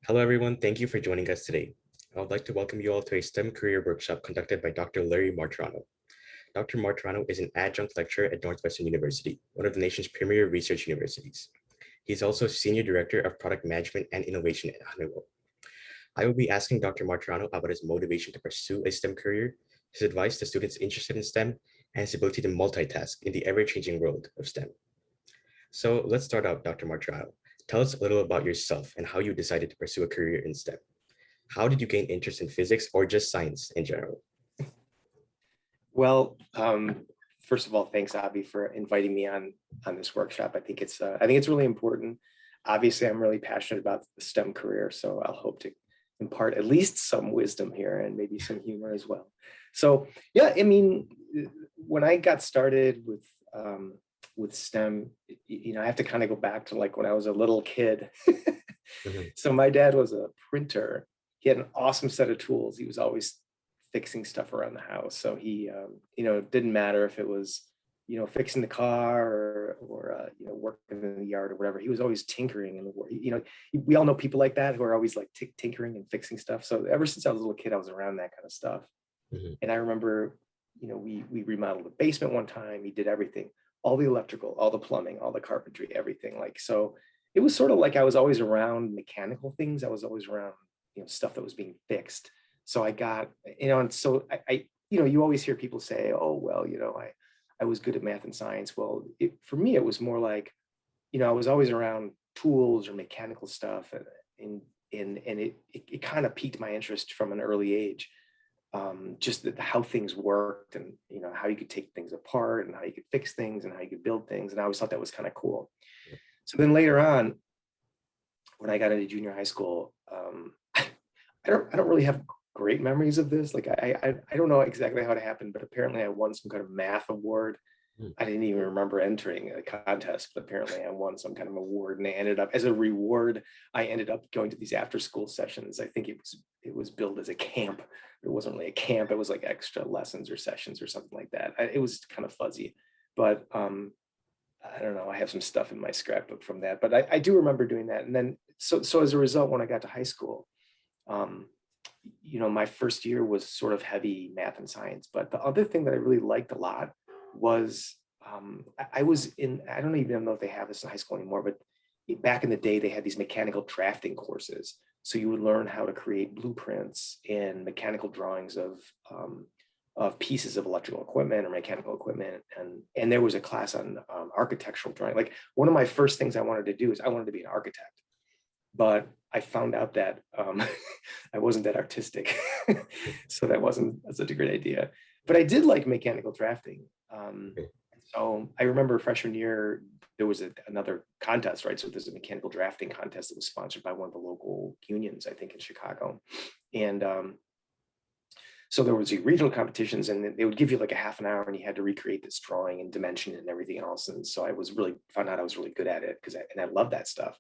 Hello, everyone. Thank you for joining us today. I would like to welcome you all to a STEM career workshop conducted by Dr. Larry Marturano. Dr. Marturano is an adjunct lecturer at Northwestern University, one of the nation's premier research universities. He is also Senior Director of Product Management and Innovation at Honeywell. I will be asking Dr. Marturano about his motivation to pursue a STEM career, his advice to students interested in STEM, and his ability to multitask in the ever-changing world of STEM. So let's start out, Dr. Marturano. Tell us a little about yourself and how you decided to pursue a career in STEM. How did you gain interest in physics or just science in general? Well, first of all, thanks, Abhi, for inviting me on this workshop. I think it's really important. Obviously, I'm really passionate about the STEM career, so I'll hope to impart at least some wisdom here and maybe some humor as well. So, yeah, I mean, when I got started with STEM, I have to kind of go back to like when I was a little kid. So my dad was a printer. He had an awesome set of tools. He was always fixing stuff around the house. So he, it didn't matter if it was, fixing the car or working in the yard or whatever. He was always tinkering and, we all know people like that who are always like tinkering and fixing stuff. So ever since I was a little kid, I was around that kind of stuff. And I remember, we remodeled the basement one time. He did everything, all the electrical, all the plumbing, all the carpentry, everything. Like, so it was sort of like I was always around mechanical things. I was always around, stuff that was being fixed. So I got, and so I you always hear people say, oh, well, I was good at math and science. Well, for me, it was more like, I was always around tools or mechanical stuff. And it kind of piqued my interest from an early age. Just how things worked and, how you could take things apart and how you could fix things and how you could build things. And I always thought that was kind of cool. So then later on, when I got into junior high school, I don't really have great memories of this. Like I don't know exactly how it happened, but apparently I won some kind of math award. I didn't even remember entering a contest, but apparently I won some kind of award, and I ended up, as a reward, I ended up going to these after school sessions. I think it was billed as a camp. It wasn't really a camp. It was like extra lessons or sessions or something like that. It was kind of fuzzy, but I don't know. I have some stuff in my scrapbook from that, but I do remember doing that. And then so as a result, when I got to high school, my first year was sort of heavy math and science. But the other thing that I really liked a lot was I was in, I don't even know if they have this in high school anymore, but back in the day, they had these mechanical drafting courses. So you would learn how to create blueprints and mechanical drawings of pieces of electrical equipment or mechanical equipment. And there was a class on architectural drawing. Like one of my first things I wanted to do is I wanted to be an architect. But I found out that I wasn't that artistic. So that wasn't such a great idea. But I did like mechanical drafting. So I remember freshman year, there was another contest, right? So there's a mechanical drafting contest that was sponsored by one of the local unions, I think in Chicago. And so there was the regional competitions, and they would give you like a half an hour and you had to recreate this drawing and dimension and everything else. And so I found out I was really good at it and I love that stuff.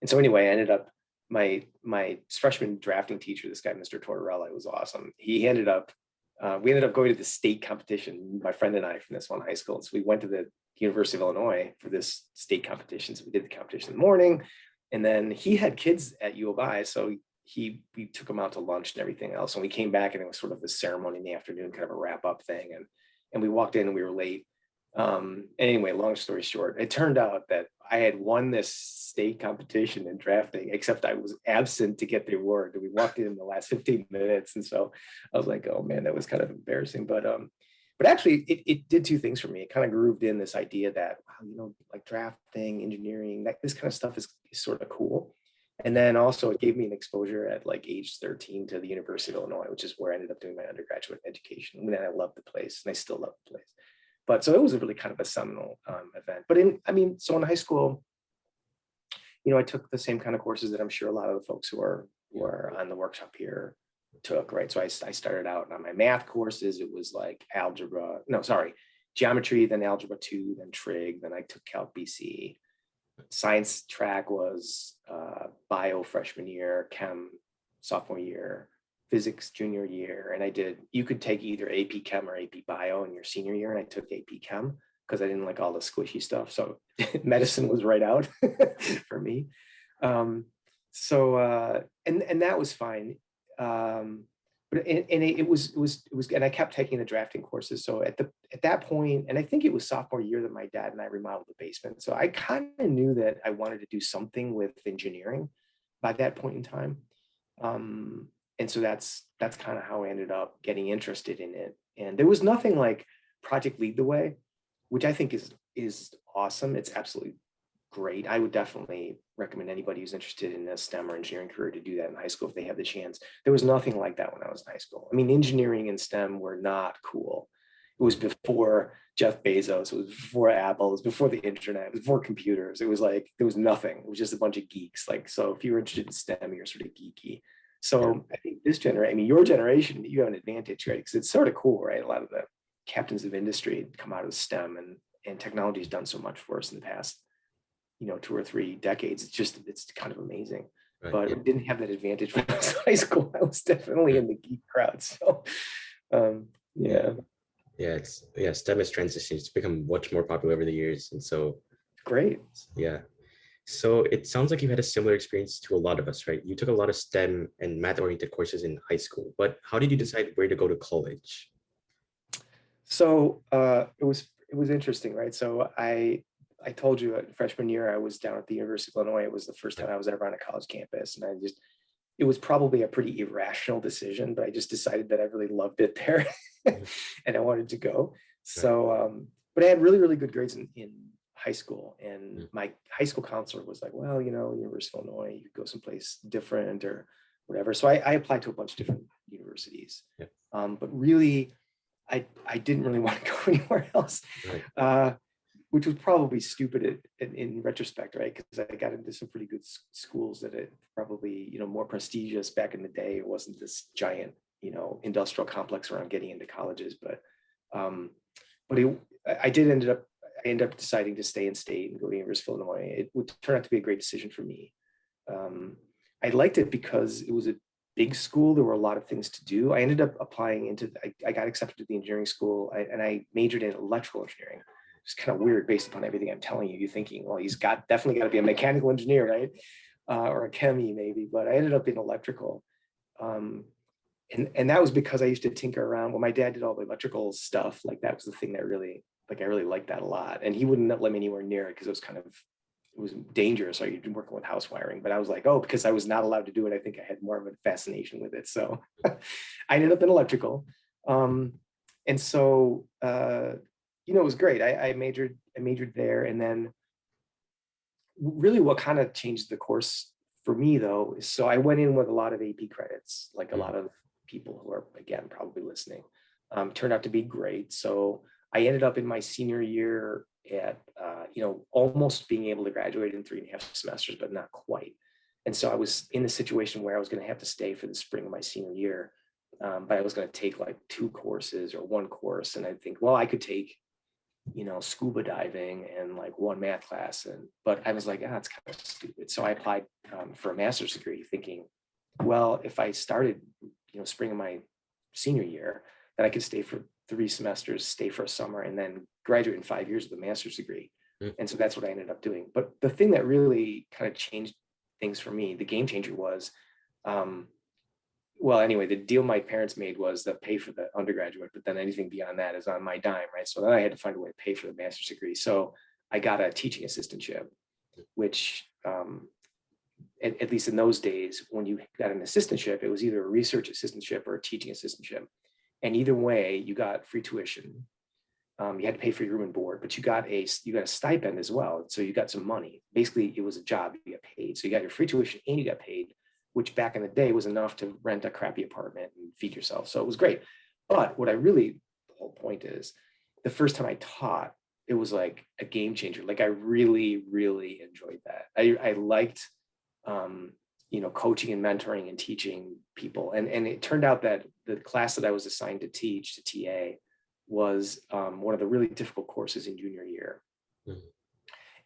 And so anyway, I ended up, my freshman drafting teacher, this guy, Mr. Tortorella, it was awesome. We ended up going to the state competition, my friend and I, from this one high school. And so we went to the University of Illinois for this state competition. So we did the competition in the morning, and then he had kids at U of I. So we took him out to lunch and everything else. And we came back and it was sort of this ceremony in the afternoon, kind of a wrap up thing. And we walked in and we were late. Anyway, long story short, it turned out that I had won this state competition in drafting, except I was absent to get the award. We walked in the last 15 minutes. And so I was like, oh man, that was kind of embarrassing. But actually it did two things for me. It kind of grooved in this idea that, wow, like drafting, engineering, this kind of stuff is sort of cool. And then also it gave me an exposure at like age 13 to the University of Illinois, which is where I ended up doing my undergraduate education. And then I loved the place, and I still love the place. But so it was a really kind of a seminal event. But so in high school, I took the same kind of courses that I'm sure a lot of the folks who are on the workshop here took, right? So I started out on my math courses. It was like geometry, then algebra 2, then trig, then I took Calc BC. Science track was bio freshman year, chem sophomore year, physics junior year. And you could take either AP Chem or AP Bio in your senior year. And I took AP Chem because I didn't like all the squishy stuff. So medicine was right out for me. So and that was fine. But it was and I kept taking the drafting courses. So at that point, and I think it was sophomore year that my dad and I remodeled the basement. So I kind of knew that I wanted to do something with engineering by that point in time. And so that's kind of how I ended up getting interested in it. And there was nothing like Project Lead the Way, which I think is awesome. It's absolutely great. I would definitely recommend anybody who's interested in a STEM or engineering career to do that in high school if they have the chance. There was nothing like that when I was in high school. I mean, engineering and STEM were not cool. It was before Jeff Bezos, it was before Apple, it was before the internet, it was before computers. It was like there was nothing. It was just a bunch of geeks. Like, so if you were interested in STEM, you're sort of geeky. Yeah. So I think this generation, I mean, your generation, you have an advantage, right? Because it's sort of cool, right? A lot of the captains of industry come out of STEM, and technology has done so much for us in the past 2 or 3 decades. It's kind of amazing. Right. But Yeah. we didn't have that advantage when I was in high school. I was definitely in the geek crowd. So yeah, STEM has transitioned. It's become much more popular over the years. And so, great. yeah. So it sounds like you had a similar experience to a lot of us, right? You took a lot of STEM and math-oriented courses in high school, but how did you decide where to go to college? So it was interesting, right? So I told you freshman year I was down at the University of Illinois. It was the first time I was ever on a college campus, and it was probably a pretty irrational decision, but I just decided that I really loved it there and I wanted to go. Right. So, but I had really, really good grades in high school. And Mm. my high school counselor was like, well, University of Illinois, you could go someplace different or whatever. So I applied to a bunch of different universities. Yeah. But really, I didn't really want to go anywhere else. Right. Which was probably stupid in retrospect, right? Because I got into some pretty good schools that it probably, more prestigious back in the day. It wasn't this giant, industrial complex around getting into colleges. But I ended up deciding to stay in state and go to the University of Illinois. It would turn out to be a great decision for me. I liked it because it was a big school. There were a lot of things to do. I ended up applying I got accepted to the engineering school, and I majored in electrical engineering. It's kind of weird based upon everything I'm telling you. You're thinking, well, definitely got to be a mechanical engineer, right? Or a chemie maybe, but I ended up in electrical. And that was because I used to tinker around. Well, my dad did all the electrical stuff. Like that was the thing that really, like I really liked that a lot. And he wouldn't let me anywhere near it because it was dangerous. So you'd been working with house wiring, but I was like, oh, because I was not allowed to do it, I think I had more of a fascination with it. So I ended up in electrical. And so it was great. I majored there, and then really what kind of changed the course for me though is, so I went in with a lot of AP credits, like a Mm. lot of people who are again probably listening. Turned out to be great. So I ended up in my senior year at almost being able to graduate in 3.5 semesters, but not quite. And so I was in a situation where I was going to have to stay for the spring of my senior year, but I was going to take like 2 courses or 1 course, and I think, well, I could take scuba diving and like 1 math class. But I was like, it's kind of stupid. So I applied for a master's degree thinking, well, if I started, spring of my senior year, then I could stay for 3 semesters, stay for a summer, and then graduate in 5 years with a master's degree. Mm. And so that's what I ended up doing. But the thing that really kind of changed things for me, the game changer was, well, anyway, the deal my parents made was to pay for the undergraduate, but then anything beyond that is on my dime, right? So then I had to find a way to pay for the master's degree. So I got a teaching assistantship, which, at least in those days, when you got an assistantship, it was either a research assistantship or a teaching assistantship. And either way, you got free tuition. You had to pay for your room and board, but you got a stipend as well. So you got some money. Basically, it was a job, you got paid. So you got your free tuition and you got paid, which back in the day was enough to rent a crappy apartment and feed yourself. So it was great. But the whole point is, the first time I taught, it was like a game changer. Like I really, really enjoyed that. I liked, coaching and mentoring and teaching people. And it turned out that the class that I was assigned to teach, to TA, was one of the really difficult courses in junior year. Mm-hmm.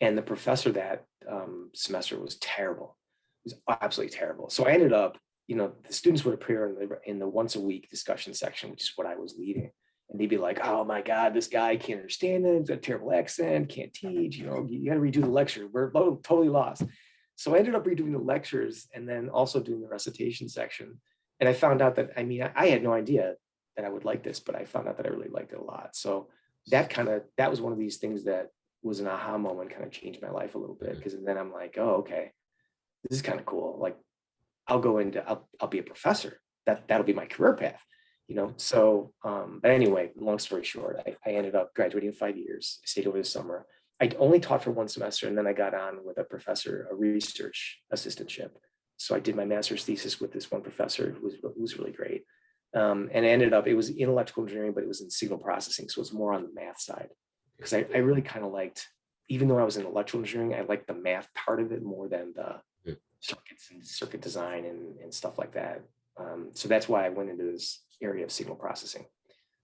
And the professor that semester was terrible. It was absolutely terrible. So I ended up, the students would appear in the once a week discussion section, which is what I was leading. And they'd be like, oh my God, this guy can't understand it. He's got a terrible accent, can't teach, you got to redo the lecture. We're totally lost. So I ended up redoing the lectures and then also doing the recitation section. And I found out that, I mean, I had no idea that I would like this, but I found out that I really liked it a lot. So that was one of these things that was an aha moment, kind of changed my life a little bit. Because then I'm like, oh, okay, this is kind of cool. Like I'll be a professor. That'll be my career path, So, but anyway, long story short, I ended up graduating in 5 years. I stayed over the summer. I only taught for one semester, and then I got on with a professor, a research assistantship. So I did my master's thesis with this one professor who was really great. And it ended up, it was in electrical engineering, but it was in signal processing. So it's more on the math side, because I really kind of liked, even though I was in electrical engineering, I liked the math part of it more than the circuits and circuit design and stuff like that. So that's why I went into this area of signal processing.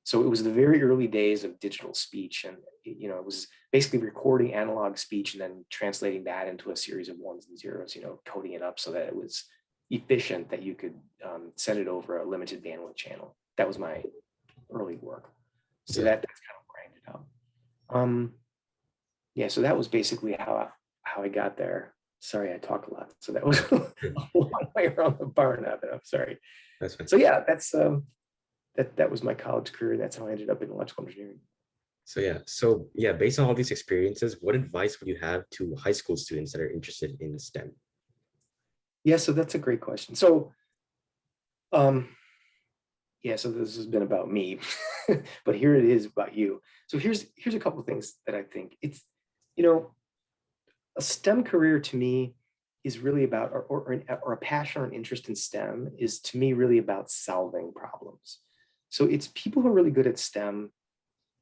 So it was the very early days of digital speech, and it was basically recording analog speech and then translating that into a series of ones and zeros, coding it up so that it was efficient, that you could send it over a limited bandwidth channel. That was my early work. So that's kind of where I ended up. So that was basically how I got there. Sorry, I talk a lot. So that was a long way around the barn of it. I'm sorry. That's fine. So yeah, that was my college career. That's how I ended up in electrical engineering. So based on all these experiences, what advice would you have to high school students that are interested in STEM? Yeah, so that's a great question. So, so this has been about me, but here it is about you. So here's a couple of things that I think it's, a STEM career to me is really about, or a passion or an interest in STEM is to me really about solving problems. So it's people who are really good at STEM,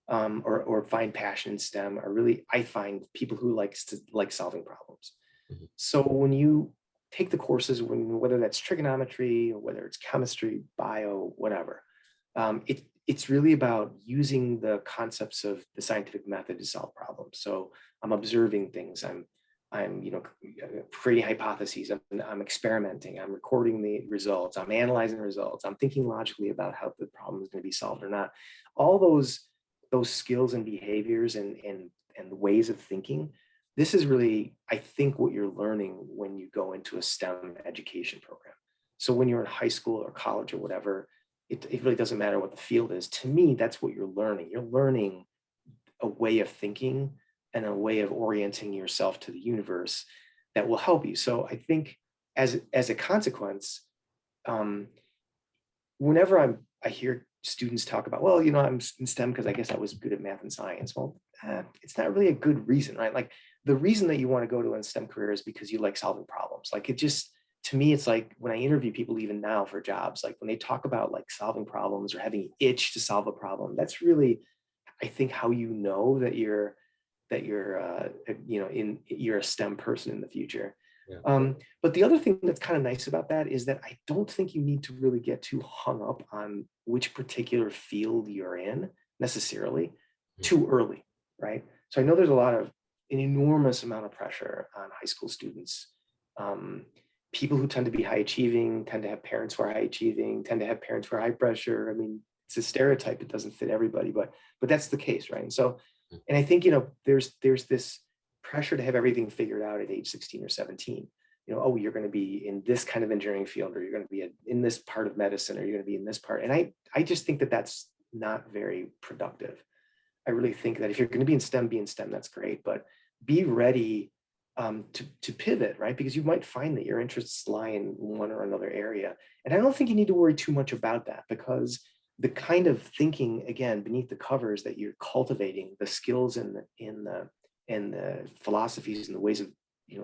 or find passion in STEM are really, I find, people who like solving problems. Mm-hmm. So when you take the courses, whether that's trigonometry or whether it's chemistry, bio, whatever, it's really about using the concepts of the scientific method to solve problems. So I'm observing things. I'm creating hypotheses. I'm experimenting. I'm recording the results. I'm analyzing the results. I'm thinking logically about how the problem is going to be solved or not. All those skills and behaviors and ways of thinking. This is really, I think, what you're learning when you go into a STEM education program. So when you're in high school or college or whatever, it really doesn't matter what the field is. To me, that's what you're learning. You're learning a way of thinking and a way of orienting yourself to the universe that will help you. So I think as a consequence, whenever I hear students talk about, well, I'm in STEM because I guess I was good at math and science. Well, it's not really a good reason, right? Like the reason that you want to go to a STEM career is because you like solving problems. Like to me, it's like when I interview people even now for jobs, like when they talk about like solving problems or having an itch to solve a problem, that's really, I think, how you know that you're you're a STEM person in the future. Yeah. But the other thing that's kind of nice about that is that I don't think you need to really get too hung up on which particular field you're in necessarily too early, right? So I know there's an enormous amount of pressure on high school students. People who tend to be high achieving tend to have parents who are high achieving, tend to have parents who are high pressure. I mean, it's a stereotype. It doesn't fit everybody, but that's the case, right? And so, and I think, there's this pressure to have everything figured out at age 16 or 17. Oh, you're going to be in this kind of engineering field, or you're going to be in this part of medicine, or you're going to be in this part. And I just think that that's not very productive. I really think that if you're going to be in STEM, be in STEM, that's great, but be ready to pivot, right? Because you might find that your interests lie in one or another area. And I don't think you need to worry too much about that, because the kind of thinking, again, beneath the covers that you're cultivating, the skills and the philosophies and the ways of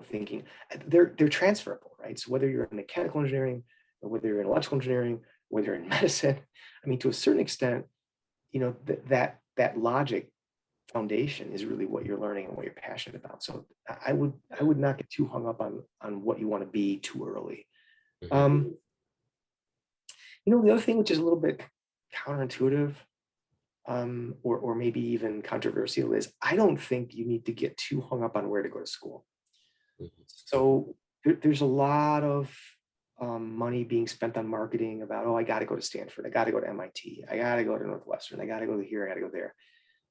thinking, they're transferable, right? So whether you're in mechanical engineering, or whether you're in electrical engineering, whether you're in medicine, I mean, to a certain extent, that logic foundation is really what you're learning and what you're passionate about. So I would not get too hung up on what you want to be too early. Mm-hmm. The other thing, which is a little bit counterintuitive, or maybe even controversial, is I don't think you need to get too hung up on where to go to school. Mm-hmm. So there's a lot of money being spent on marketing about, I got to go to Stanford, I got to go to MIT, I got to go to Northwestern, I got to go here, I got to go there.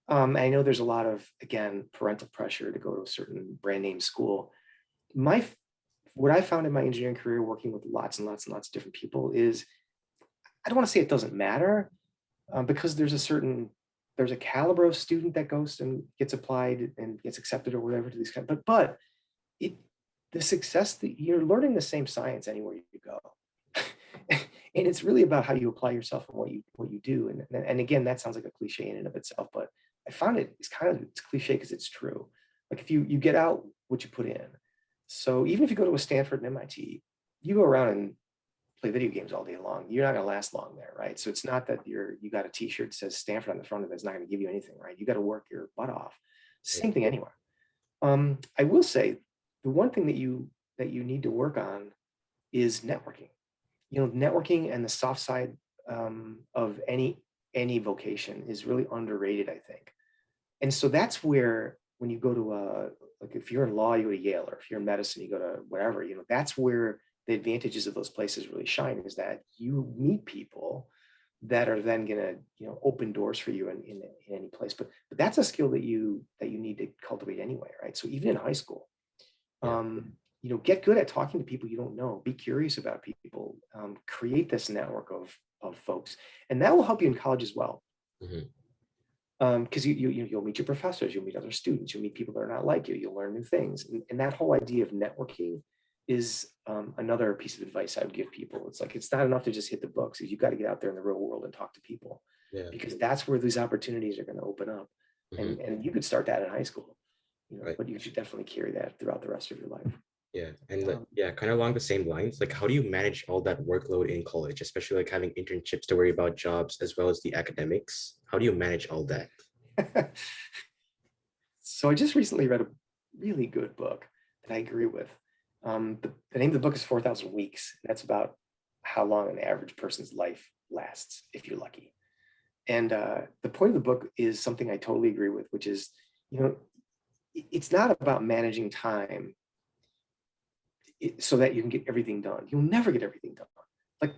I know there's a lot of, again, parental pressure to go to a certain brand name school. My what I found in my engineering career, working with lots and lots and lots of different people, is I don't want to say it doesn't matter, because there's a caliber of student that goes and gets applied and gets accepted or whatever to these kind. But it the success that you're learning the same science anywhere you go. And it's really about how you apply yourself and what you do. And again, that sounds like a cliche in and of itself, but I found it's cliche because it's true. Like if you get out what you put in. So even if you go to a Stanford and MIT, you go around and play video games all day long, you're not going to last long there, right? So it's not that you got a T-shirt that says Stanford on the front of it that's not going to give you anything, right? You got to work your butt off. Same thing anywhere. I will say the one thing that you need to work on is networking. Networking and the soft side of any vocation is really underrated, I think. And so that's where when you go to like if you're in law, you go to Yale, or if you're in medicine, you go to wherever, that's where the advantages of those places really shine, is that you meet people that are then going to, open doors for you in any place. But that's a skill that you need to cultivate anyway, right? So even in high school, get good at talking to people you don't know. Be curious about people. Create this network of folks, and that will help you in college as well. Because you'll meet your professors, you'll meet other students, you'll meet people that are not like you, you'll learn new things, and that whole idea of networking is another piece of advice I would give people. It's like, it's not enough to just hit the books. You've got to get out there in the real world and talk to people, because that's where these opportunities are going to open up. And you could start that in high school, but you should definitely carry that throughout the rest of your life. Yeah. And kind of along the same lines, like how do you manage all that workload in college, especially like having internships to worry about, jobs, as well as the academics? How do you manage all that? So I just recently read a really good book that I agree with. The name of the book is 4,000 Weeks. That's about how long an average person's life lasts, if you're lucky. And the point of the book is something I totally agree with, which is, it's not about managing time so that you can get everything done. You'll never get everything done. Like,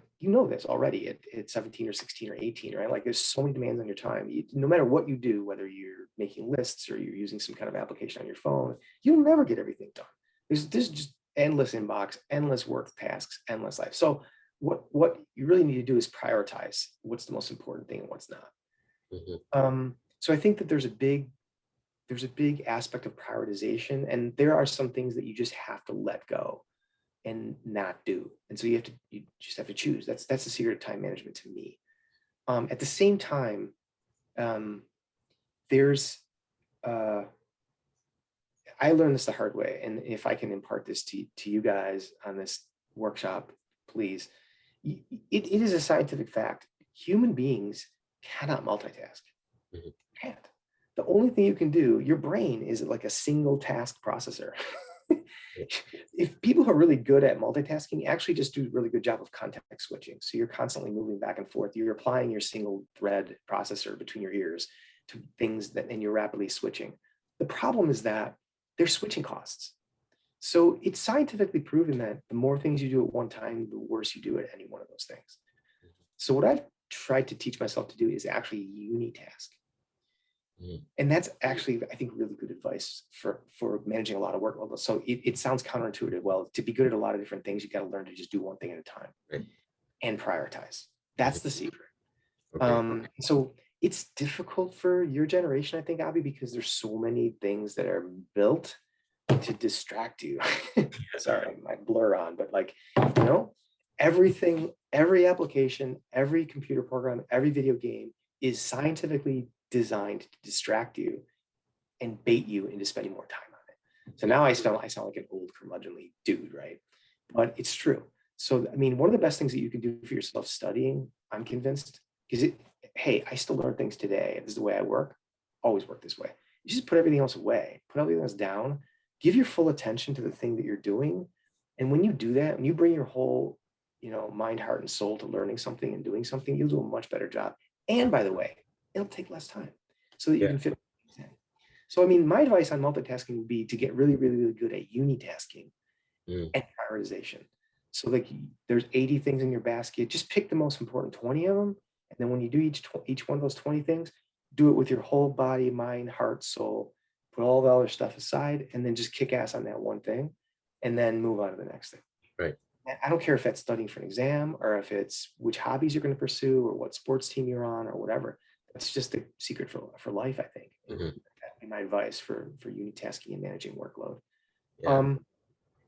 this already at 17 or 16 or 18, right? Like, there's so many demands on your time. No matter what you do, whether you're making lists or you're using some kind of application on your phone, you'll never get everything done. There's just endless inbox, endless work tasks, endless life. So what you really need to do is prioritize what's the most important thing and what's not. So I think that there's a big aspect of prioritization, and there are some things that you just have to let go and not do. And so you just have to choose. That's the secret of time management to me. At the same time, there's I learned this the hard way, and if I can impart this to you guys on this workshop, please. It is a scientific fact. Human beings cannot multitask. Can't. The only thing you can do, your brain is like a single task processor. If people who are really good at multitasking actually just do a really good job of context switching. So you're constantly moving back and forth. You're applying your single thread processor between your ears to things and you're rapidly switching. The problem is that there's switching costs. So it's scientifically proven that the more things you do at one time, the worse you do at any one of those things. So what I've tried to teach myself to do is actually unitask. And that's actually, I think, really good advice for managing a lot of work. So it sounds counterintuitive. Well, to be good at a lot of different things, you got to learn to just do one thing at a time and prioritize. That's the secret. So it's difficult for your generation, I think, Abhi, because there's so many things that are built to distract you. Sorry, my blur on, but everything, every application, every computer program, every video game is scientifically designed to distract you and bait you into spending more time on it. So now I sound like an old curmudgeonly dude, right? But it's true. So, I mean, one of the best things that you can do for yourself studying, I'm convinced, because hey, I still learn things today. This is the way I work. Always work this way. You just put everything else away, put everything else down, give your full attention to the thing that you're doing. And when you do that, when you bring your whole, mind, heart, and soul to learning something and doing something, you'll do a much better job. And by the way, it'll take less time so that you can fit things in. So, I mean, my advice on multitasking would be to get really, really, really good at unitasking and prioritization. So like there's 80 things in your basket, just pick the most important 20 of them. And then when you do each one of those 20 things, do it with your whole body, mind, heart, soul, put all the other stuff aside, and then just kick ass on that one thing. and then move on to the next thing. Right. I don't care if that's studying for an exam or if it's which hobbies you're going to pursue or what sports team you're on or whatever. That's just the secret for life, I think. That'd be my advice for unitasking and managing workload. Yeah.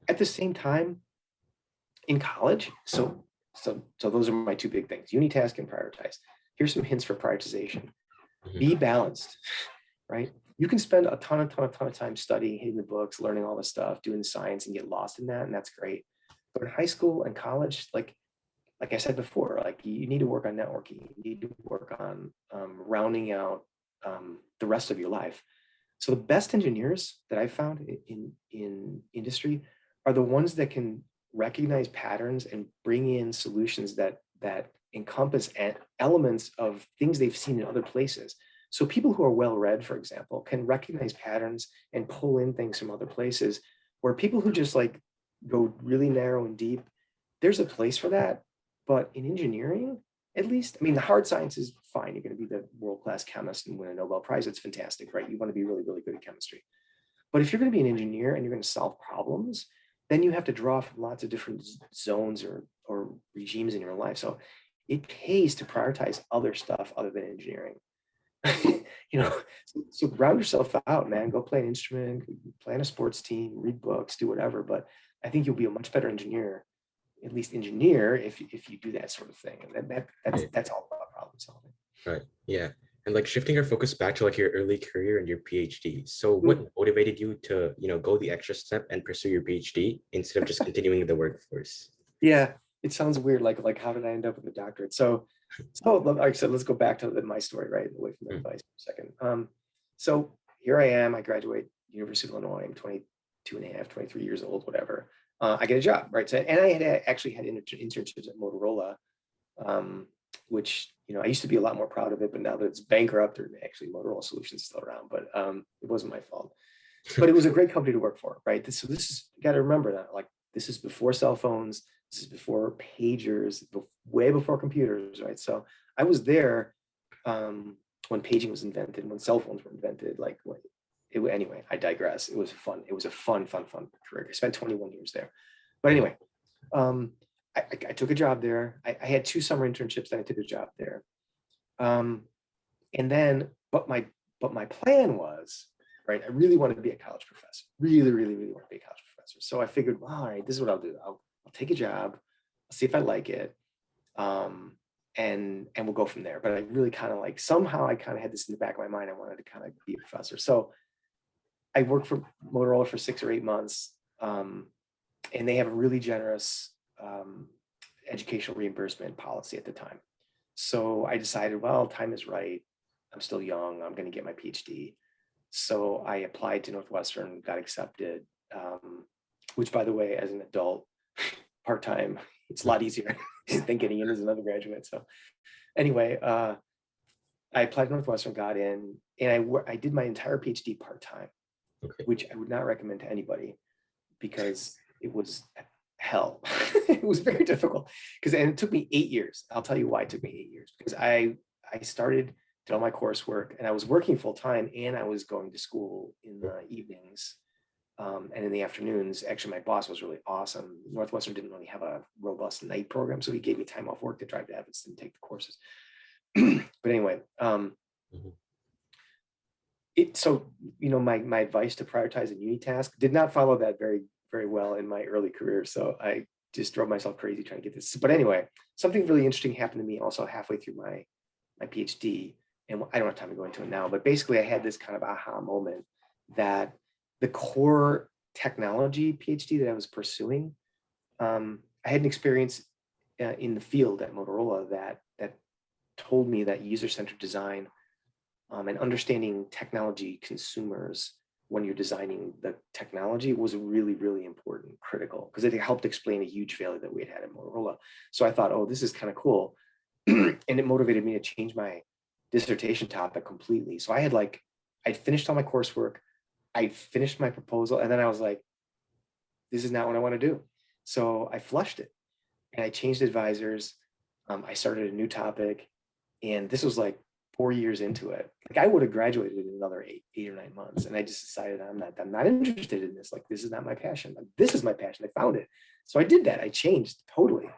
At the same time, in college, so those are my two big things: unitask and prioritize. Here's some hints for prioritization. Be balanced, right? You can spend a ton of time studying, hitting the books, learning all this stuff, doing science, and get lost in that, and that's great. But in high school and college, like I said before, like you need to work on networking, you need to work on rounding out the rest of your life. So the best engineers that I've found in industry are the ones that can recognize patterns and bring in solutions that encompass elements of things they've seen in other places. So people who are well-read, for example, can recognize patterns and pull in things from other places, where people who just like go really narrow and deep, there's a place for that. But in engineering, at least, I mean, the hard science is fine. You're going to be the world-class chemist and win a Nobel Prize. It's fantastic, right? You want to be really, really good at chemistry. But if you're going to be an engineer and you're going to solve problems, then you have to draw from lots of different zones or regimes in your life. So it pays to prioritize other stuff other than engineering. So round yourself out, man. Go play an instrument, play on a sports team, read books, do whatever. But I think you'll be a much better engineer, at least engineer, if you do that sort of thing. And that's all about problem solving. Right. Yeah. And like shifting our focus back to like your early career and your PhD. So what motivated you to, go the extra step and pursue your PhD instead of just continuing the workforce? Yeah, it sounds weird. Like how did I end up with a doctorate? So like I said, let's go back to my story, right? Away from the advice for a second. So here I am. I graduate University of Illinois. I'm 22 and a half, 23 years old, whatever. I get a job, right? So, and I had actually had internships at Motorola, which, I used to be a lot more proud of it, but now that it's bankrupt, or actually Motorola Solutions is still around, but it wasn't my fault. But it was a great company to work for, right? So this is, you got to remember that, like, this is before cell phones, this is before pagers, way before computers, right? So I was there when paging was invented, when cell phones were invented. Anyway, I digress. It was fun. It was a fun career. I spent 21 years there. But anyway, I took a job there. I had 2 summer internships, then I took a job there. And then, but my plan was, right, I really wanted to be a college professor. Really, really, really want to be a college professor. So I figured, well, all right, this is what I'll do. I'll take a job, I'll see if I like it, and we'll go from there. But I really kind of somehow I kind of had this in the back of my mind. I wanted to kind of be a professor. So I worked for Motorola for 6 or 8 months, and they have a really generous educational reimbursement policy at the time. So I decided, well, time is right. I'm still young. I'm going to get my PhD. So I applied to Northwestern, got accepted, which, by the way, as an adult, part-time, it's a lot easier than getting in as an undergraduate. So anyway, I applied to Northwestern, got in, and I did my entire PhD part-time, which I would not recommend to anybody because it was hell. It was very difficult and it took me 8 years. I'll tell you why it took me 8 years, because I started, did all my coursework, and I was working full-time, and I was going to school in the evenings and in the afternoons. Actually, my boss was really awesome. Northwestern didn't really have a robust night program, so he gave me time off work to drive to Evanston and take the courses. But anyway, my advice to prioritize and unitask did not follow that very, very well in my early career. So I just drove myself crazy trying to get this. But anyway, something really interesting happened to me also halfway through my PhD. And I don't have time to go into it now, but basically I had this kind of aha moment that the core technology PhD that I was pursuing, I had an experience in the field at Motorola that told me that user-centered design and understanding technology consumers when you're designing the technology was really, really important, critical, because it helped explain a huge failure that we had at Motorola. So I thought, oh, this is kind of cool. And it motivated me to change my dissertation topic completely. So I'd finished all my coursework, I finished my proposal, and then I was like, this is not what I want to do. So I flushed it and I changed advisors. I started a new topic, and this was like 4 years into it. Like I would have graduated in another eight or 9 months. And I just decided I'm not interested in this. Like, this is not my passion. Like, this is my passion. I found it. So I did that. I changed totally.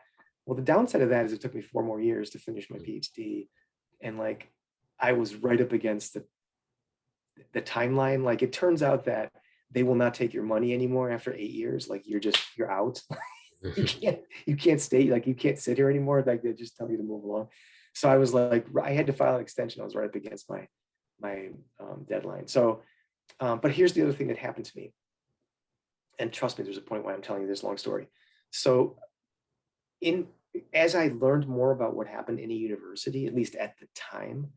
Well, the downside of that is it took me 4 more years to finish my PhD. And like, I was right up against the timeline. Like, it turns out that they will not take your money anymore after 8 years. Like, you're out. you can't stay, like, you can't sit here anymore. Like, they just tell you to move along. So I was like, I had to file an extension. I was right up against my deadline. So, but here's the other thing that happened to me. And trust me, there's a point why I'm telling you this long story. So as I learned more about what happened in a university, at least at the time,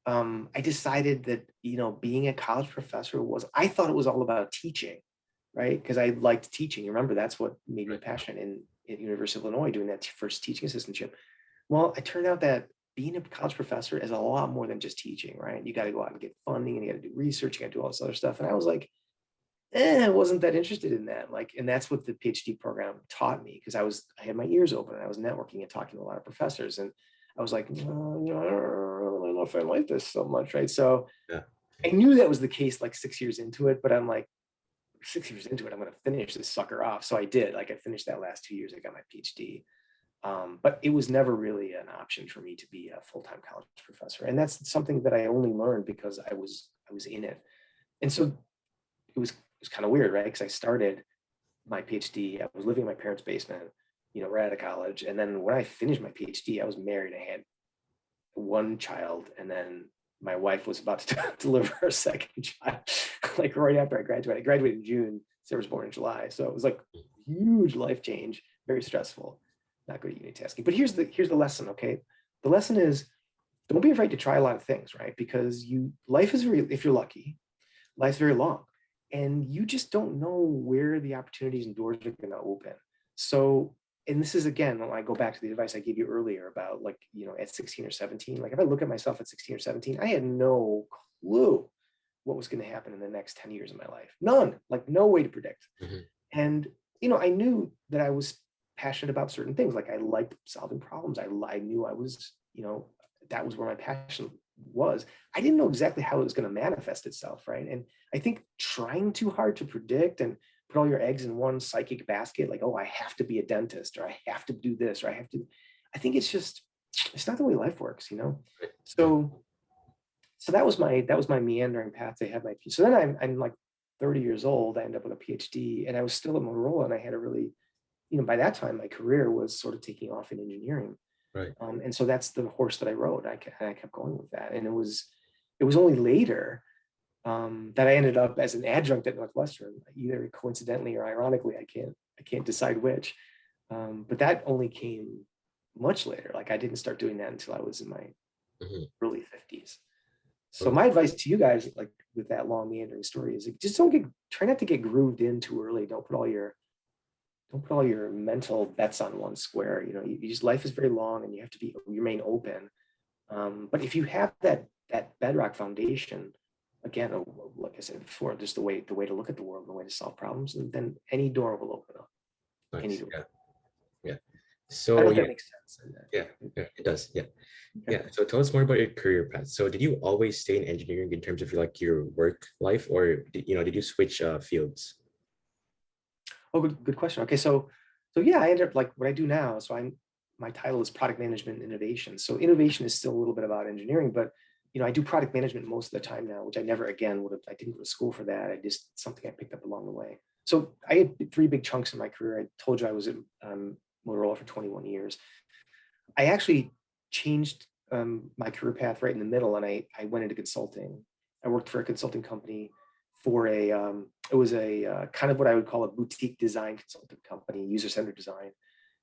I decided that, being a college professor I thought it was all about teaching, right? Because I liked teaching. Remember, that's what made me passionate in University of Illinois, doing that first teaching assistantship. Well, it turned out that being a college professor is a lot more than just teaching, right? You got to go out and get funding, and you got to do research, you got to do all this other stuff. And I was like, I wasn't that interested in that. Like, and that's what the PhD program taught me, because I had my ears open and I was networking and talking to a lot of professors. And I was like, I don't really know if I like this so much, right? So Yeah. I knew that was the case like 6 years into it, but I'm like, 6 years into it, I'm going to finish this sucker off. So I did. Like, I finished that last 2 years. I got my PhD. But it was never really an option for me to be a full-time college professor. And that's something that I only learned because I was in it. And so it was kind of weird, right? Because I started my PhD, I was living in my parents' basement, right out of college. And then when I finished my PhD, I was married. I had one child, and then my wife was about to deliver her second child, like right after I graduated. I graduated in June, Sarah was born in July. So it was like huge life change, very stressful, not good at unitasking. But here's the lesson, okay? The lesson is, don't be afraid to try a lot of things, right? Because life is if you're lucky, life's very long. And you just don't know where the opportunities and doors are going to open. So, and this is, again, when I go back to the advice I gave you earlier about, like, at 16 or 17, like if I look at myself at 16 or 17, I had no clue what was going to happen in the next 10 years of my life. None, like no way to predict. Mm-hmm. And, I knew that I was passionate about certain things. Like, I liked solving problems. I knew I was, that was where my passion was. I didn't know exactly how it was going to manifest itself, right? And I think trying too hard to predict and put all your eggs in one psychic basket, like, oh, I have to be a dentist, or I have to do this, or I think it's not the way life works, So that was my meandering path to have my PhD. So then I'm like 30 years old. I ended up with a PhD, and I was still at Motorola, and I had a really, by that time, my career was sort of taking off in engineering. Right. And so that's the horse that I rode. I kept going with that. And it was only later that I ended up as an adjunct at Northwestern, either coincidentally or ironically. I can't decide which. But that only came much later. Like, I didn't start doing that until I was in my early 50s. So my advice to you guys, like with that long meandering story, is, like, just try not to get grooved in too early. Don't put all your mental bets on one square. Life is very long, and you have to remain open. But if you have that bedrock foundation, again, like I said before, just the way to look at the world, the way to solve problems, and then any door will open up. Nice. Any door. Yeah. So I don't know if that makes sense. Yeah, it does. Yeah. Okay. Yeah. So tell us more about your career path. So did you always stay in engineering in terms of your work life, or did you switch fields? Oh, good question. Okay, so yeah, I ended up like what I do now. So my title is product management and innovation. So innovation is still a little bit about engineering, but I do product management most of the time now, which I never again would have. I didn't go to school for that. It's something I picked up along the way. So I had 3 big chunks in my career. I told you I was at Motorola for 21 years. I actually changed my career path right in the middle, and I went into consulting. I worked for a consulting company for it was a kind of what I would call a boutique design consulting company, user-centered design.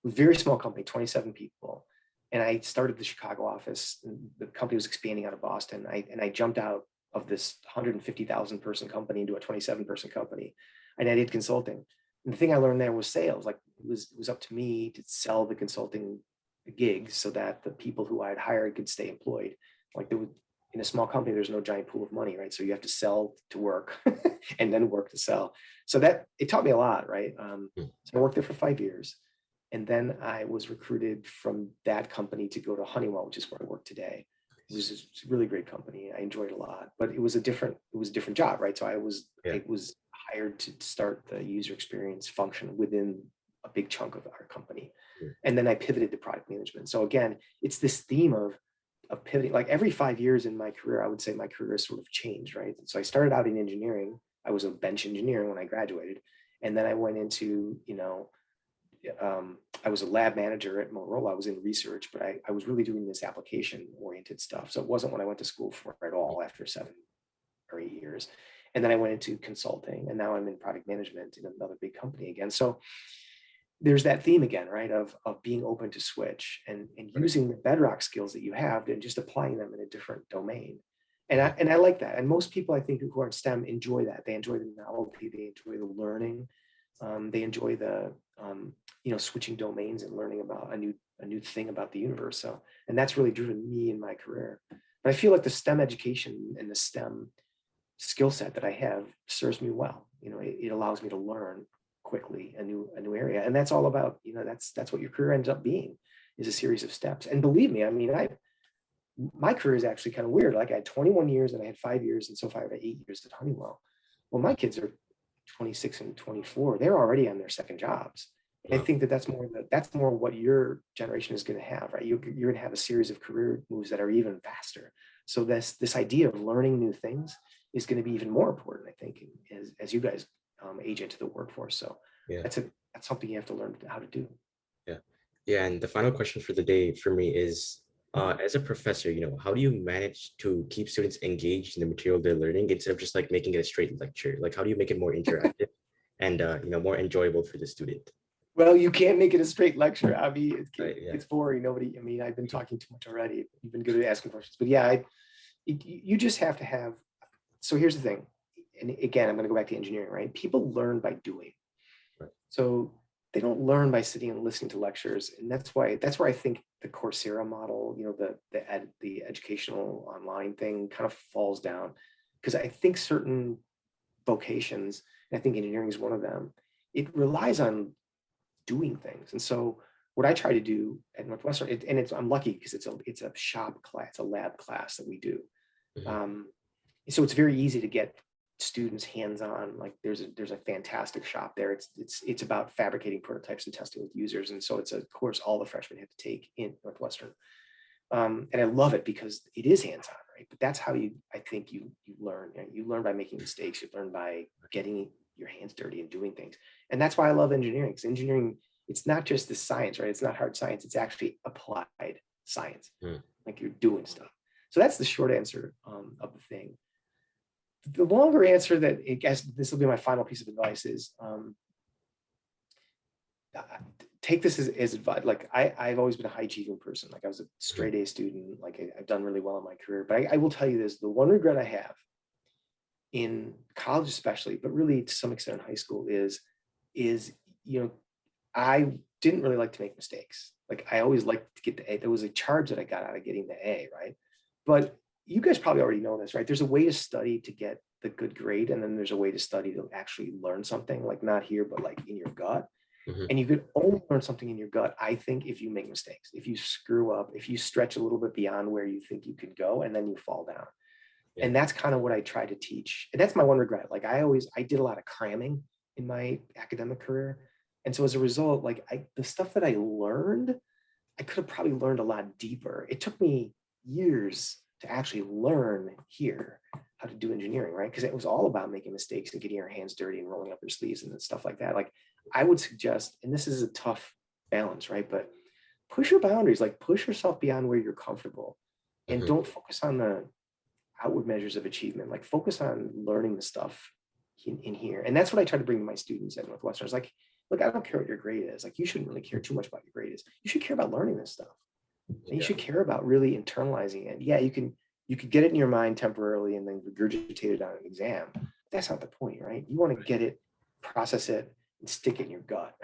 A very small company, 27 people. And I started the Chicago office. The company was expanding out of Boston. I jumped out of this 150,000 person company into a 27 person company. And I did consulting. And the thing I learned there was sales. Like, it was up to me to sell the consulting gigs so that the people who I had hired could stay employed. Like, in a small company, there's no giant pool of money, right? So you have to sell to work and then work to sell. So it taught me a lot, right? So I worked there for 5 years. And then I was recruited from that company to go to Honeywell, which is where I work today. a really great company. I enjoyed it a lot, but it was a different job, right? So Yeah. I was hired to start the user experience function within a big chunk of our company. Mm. And then I pivoted to product management. So again, it's this theme of pivoting. Like every 5 years in my career, I would say my career has sort of changed, right? So I started out in engineering. I was a bench engineer when I graduated. And then I went into, I was a lab manager at Motorola. I was in research, but I was really doing this application oriented stuff. So it wasn't what I went to school for at all after 7 or 8 years. And then I went into consulting, and now I'm in product management in another big company again. So there's that theme again, right? Of being open to switch and using the bedrock skills that you have and just applying them in a different domain. And I like that. And most people I think who are in STEM enjoy that. They enjoy the novelty, they enjoy the learning. They enjoy the switching domains and learning about a new thing about the universe. So, and that's really driven me in my career. But I feel like the STEM education and the STEM skill set that I have serves me well. It allows me to learn quickly a new area, and that's all about that's what your career ends up being, is a series of steps. And believe me, I mean, my career is actually kind of weird. Like I had 21 years and I had 5 years, and so far I have 8 years at Honeywell. Well, my kids are 26 and 24. They're already on their second jobs. And I think that's more what your generation is going to have, right? You're going to have a series of career moves that are even faster. So this idea of learning new things is going to be even more important, I think, as you guys age into the workforce. So Yeah. that's something you have to learn how to do. Yeah. Yeah. And the final question for the day for me is, as a professor, how do you manage to keep students engaged in the material they're learning instead of just like making it a straight lecture? Like, how do you make it more interactive and more enjoyable for the student? Well, you can't make it a straight lecture. I mean, Yeah. it's boring. I've been talking too much already. You've been good at asking questions, but yeah, you just have to have. So here's the thing, and again, I'm going to go back to engineering, right? People learn by doing. Right. So they don't learn by sitting and listening to lectures, and that's where I think the Coursera model, the educational online thing, kind of falls down, because I think certain vocations, and I think engineering is one of them, it relies on doing things. And so what I try to do at Northwestern, I'm lucky because it's a shop class, a lab class that we do. Mm-hmm. So it's very easy to get students hands-on. Like there's a fantastic shop there. It's about fabricating prototypes and testing with users. And so it's a course all the freshmen have to take in Northwestern. And I love it because it is hands-on, right? But that's how I think you learn. You learn by making mistakes. You learn by getting your hands dirty and doing things. And that's why I love engineering. Because engineering, it's not just the science, right? It's not hard science. It's actually applied science. Like you're doing stuff. So that's the short answer of the thing. The longer answer, that I guess this will be my final piece of advice, is take this as advice. Like I've always been a high achieving person. Like I was a straight A student. Like I've done really well in my career. But I will tell you this: the one regret I have in college, especially, but really to some extent in high school, is I didn't really like to make mistakes. Like I always liked to get the A. There was a charge that I got out of getting the A, right? But you guys probably already know this, right? There's a way to study to get the good grade, and then there's a way to study to actually learn something, like not here, but like in your gut. Mm-hmm. And you could only learn something in your gut, I think, if you make mistakes, if you screw up, if you stretch a little bit beyond where you think you could go, and then you fall down. Yeah. And that's kind of what I try to teach. And that's my one regret. Like I did a lot of cramming in my academic career. And so as a result, like the stuff that I learned, I could have probably learned a lot deeper. It took me years to actually learn here how to do engineering, right? Because it was all about making mistakes and getting your hands dirty and rolling up your sleeves and stuff like that. Like I would suggest, and this is a tough balance, right? But push your boundaries, like push yourself beyond where you're comfortable, and don't focus on the outward measures of achievement. Like focus on learning the stuff in here. And that's what I try to bring to my students at Northwestern. It's like, look, I don't care what your grade is. Like you shouldn't really care too much about your grade is. You should care about learning this stuff. And you should care about really internalizing it. Yeah, you can get it in your mind temporarily and then regurgitate it on an exam. That's not the point, right? You want to get it, process it, and stick it in your gut.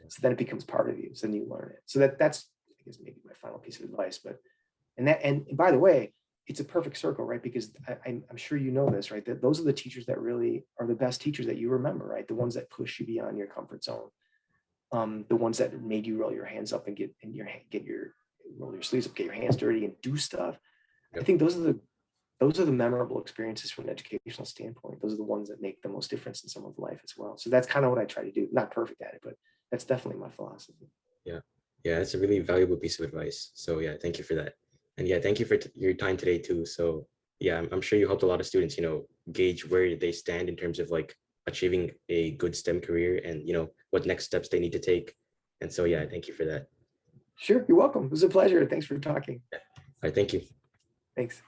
So then it becomes part of you. So then you learn it. So that's I guess maybe my final piece of advice. But and by the way, it's a perfect circle, right? Because I'm sure you know this, right? That those are the teachers that really are the best teachers that you remember, right? The ones that push you beyond your comfort zone. The ones that made you roll your hands up and roll your sleeves up, get your hands dirty and do stuff. I think those are the memorable experiences from an educational standpoint. Those are the ones that make the most difference in someone's life as well. So that's kind of what I try to do. Not perfect at it, but that's definitely my philosophy. Yeah. Yeah, that's a really valuable piece of advice. So yeah, thank you for that. And yeah, thank you for your time today too. So yeah, I'm sure you helped a lot of students, gauge where they stand in terms of like achieving a good STEM career and, what next steps they need to take. And so yeah, thank you for that. Sure, you're welcome. It was a pleasure. Thanks for talking. All right, thank you. Thanks.